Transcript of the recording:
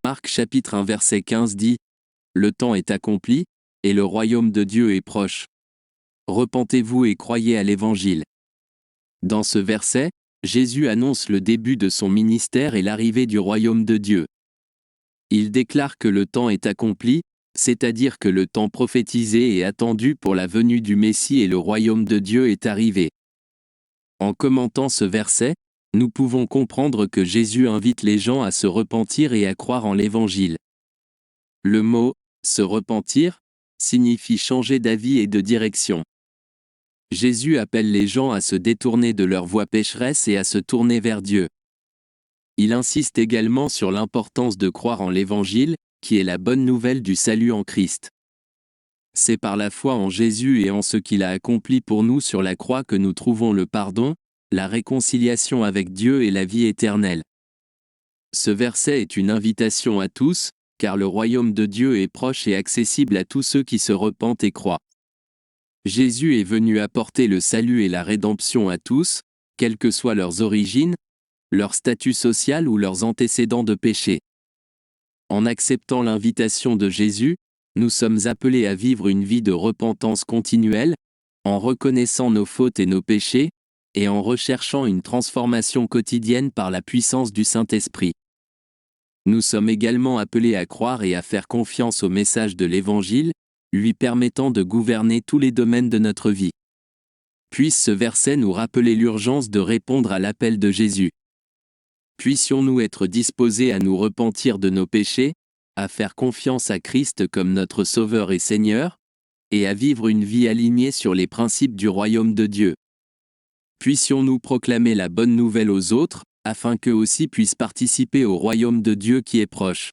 Marc chapitre 1 verset 15 dit « Le temps est accompli, et le royaume de Dieu est proche. Repentez-vous et croyez à l'Évangile. » Dans ce verset, Jésus annonce le début de son ministère et l'arrivée du royaume de Dieu. Il déclare que le temps est accompli, c'est-à-dire que le temps prophétisé et attendu pour la venue du Messie et le royaume de Dieu est arrivé. En commentant ce verset, nous pouvons comprendre que Jésus invite les gens à se repentir et à croire en l'Évangile. Le mot « se repentir » signifie changer d'avis et de direction. Jésus appelle les gens à se détourner de leur voie pécheresse et à se tourner vers Dieu. Il insiste également sur l'importance de croire en l'Évangile, qui est la bonne nouvelle du salut en Christ. C'est par la foi en Jésus et en ce qu'il a accompli pour nous sur la croix que nous trouvons le pardon, la réconciliation avec Dieu et la vie éternelle. Ce verset est une invitation à tous, car le royaume de Dieu est proche et accessible à tous ceux qui se repentent et croient. Jésus est venu apporter le salut et la rédemption à tous, quelles que soient leurs origines, leur statut social ou leurs antécédents de péché. En acceptant l'invitation de Jésus, nous sommes appelés à vivre une vie de repentance continuelle, en reconnaissant nos fautes et nos péchés, et en recherchant une transformation quotidienne par la puissance du Saint-Esprit. Nous sommes également appelés à croire et à faire confiance au message de l'Évangile, lui permettant de gouverner tous les domaines de notre vie. Puisse ce verset nous rappeler l'urgence de répondre à l'appel de Jésus. Puissions-nous être disposés à nous repentir de nos péchés, à faire confiance à Christ comme notre Sauveur et Seigneur, et à vivre une vie alignée sur les principes du royaume de Dieu. Puissions-nous proclamer la bonne nouvelle aux autres, afin qu'eux aussi puissent participer au royaume de Dieu qui est proche.